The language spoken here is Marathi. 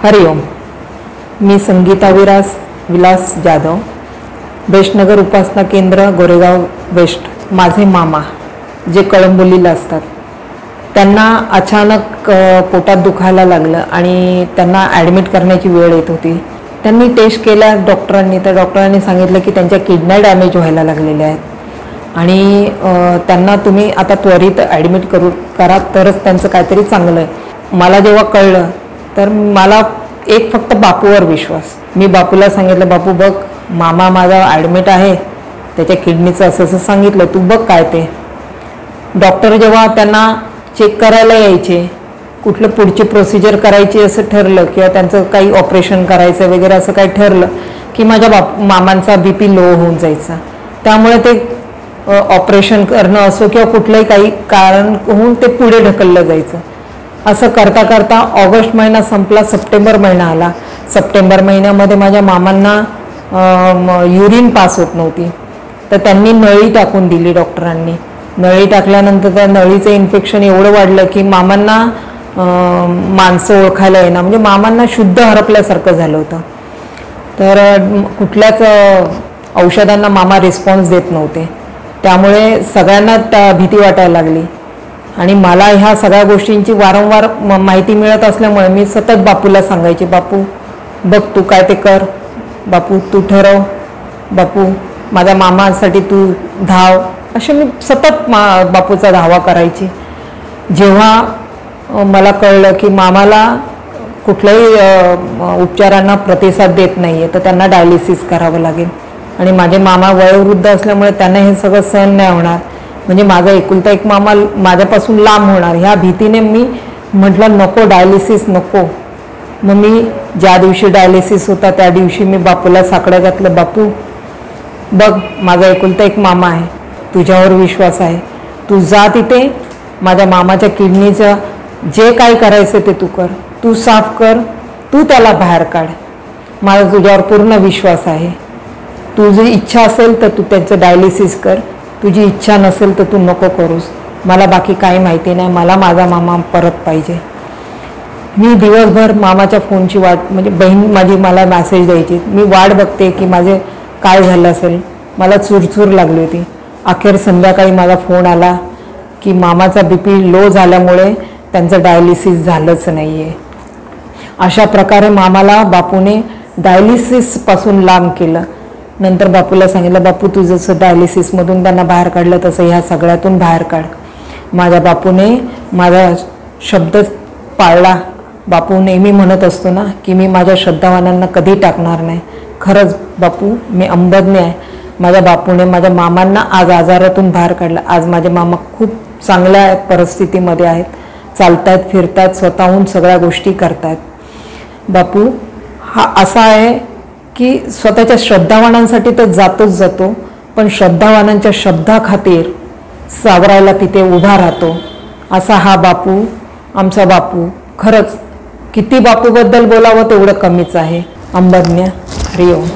हरिओम। मी संगीता विलास जाधव, बेस्टनगर उपासना केंद्र, गोरेगाव वेस्ट। माझे मामा जे कळंबोलीला असतात, त्यांना अचानक पोटात दुखायला लागलं आणि त्यांना ॲडमिट करण्याची वेळ येत होती। त्यांनी टेस्ट केल्या डॉक्टरांनी, तर डॉक्टरांनी सांगितलं की त्यांच्या किडन्या डॅमेज व्हायला लागलेल्या आहेत आणि त्यांना तुम्ही आता त्वरित ॲडमिट करा तरच त्यांचं काहीतरी चांगलं आहे। मला जेव्हा कळलं तर मला एक फक्त बापूवर विश्वास। मी बापूला सांगितलं, बापू बघ, मामा माझा ॲडमिट आहे, त्याच्या किडनीचं असं असं सांगितलं, तू बघ काय ते। डॉक्टर जेव्हा त्यांना चेक करायला यायचे, कुठलं पुढची प्रोसिजर करायची असं ठरलं किंवा त्यांचं काही ऑपरेशन करायचं वगैरे असं काही ठरलं की माझ्या मामांचा BP लो होऊन जायचा। त्यामुळे ते ऑपरेशन करणं असो किंवा कुठलंही काही कारण होऊन ते पुढे ढकललं जायचं। असं करता करता ऑगस्ट महिना संपला, सप्टेंबर महिना आला। सप्टेंबर महिन्यामध्ये माझ्या मामांना युरिन पास होत नव्हती, तर त्यांनी नळी टाकून दिली डॉक्टरांनी। नळी टाकल्यानंतर त्या नळीचं इन्फेक्शन एवढं वाढलं की मामांना माणसं ओळखायला येणं, म्हणजे मामांना शुद्ध हरपल्यासारखं झालं होतं। तर कुठल्याच औषधांना मामा रिस्पॉन्स देत नव्हते, त्यामुळे सगळ्यांना भीती वाटायला लागली आणि मला ह्या सगळ्या गोष्टींची वारंवार माहिती मिळत असल्यामुळे मी सतत बापूला सांगायचे, बापू बघ तू काय ते कर, बापू तू ठरव, बापू माझ्या मामासाठी तू धाव, असे मी सतत बापूचा धावा करायची। जेव्हा मला कळलं की मामाला कुठल्याही उपचारांना प्रतिसाद देत नाही आहे, तर त्यांना डायलिसिस करावं लागेल आणि माझे मामा वयोवृद्ध असल्यामुळे त्यांना हे सगळं सहन नाही होणार, म्हणजे माझा एकुलता एक मामा माझ्यापासून लांब होणार, ह्या भीतीने मी म्हटलं नको, डायलिसिस नको। मग मी ज्या दिवशी डायलिसिस होता त्या दिवशी मी बापूला साकडं घातलं, बापू बघ, माझा एकुलता एक मामा आहे, तुझ्यावर विश्वास आहे, तू जा तिथे, माझ्या मामाच्या किडनीचं जे काय करायचं ते तू कर, तू साफ कर, तू त्याला बाहेर काढ, माझा तुझ्यावर पूर्ण विश्वास आहे। तुझी इच्छा असेल तर तू त्यांचं डायलिसिस कर, तुझी इच्छा नसेल तर तू नको करूस, मला बाकी काही माहिती नाही, मला माझा मामा परत पाहिजे। मी दिवसभर मामाच्या फोनची वाट, म्हणजे बहीण माझी मला मेसेज द्यायची, मी वाट बघते की माझे काय झालं असेल, मला चुरचूर लागली होती। अखेर संध्याकाळी माझा फोन आला की मामाचा BP लो झाल्यामुळे त्यांचं डायलिसिस झालंच नाही आहे। अशा प्रकारे मामाला बापूने डायलिसिसपासून लांब केलं। नंतर बापूला सांगितलं, बापू तू जसं डायलिसिसमधून त्यांना बाहेर काढलं तसं ह्या सगळ्यातून बाहेर काढ। माझ्या बापूने माझा शब्द पाळला। बापू नेहमी म्हणत असतो ना की मी माझ्या श्रद्धावानांना कधी टाकणार नाही। खरंच बापू, मी अंबज्ञ आहे। माझ्या बापूने माझ्या मामांना आज आजारातून बाहेर काढलं। आज माझे मामा खूप चांगल्या परिस्थितीमध्ये आहेत, चालतायत, फिरतायत, स्वतःहून सगळ्या गोष्टी करतायत। बापू हा असा आहे की स्वतःच्या श्रद्धावानांसाठी तर जातो, पण श्रद्धावानांच्या शब्दाखातीर सावरायला तिथे उभा राहतो। असा हा बापू, आमचा बापू। खरंच किती बापूबद्दल बोलावं तेवढं कमीच आहे। अंबज्ञ। हरिओम।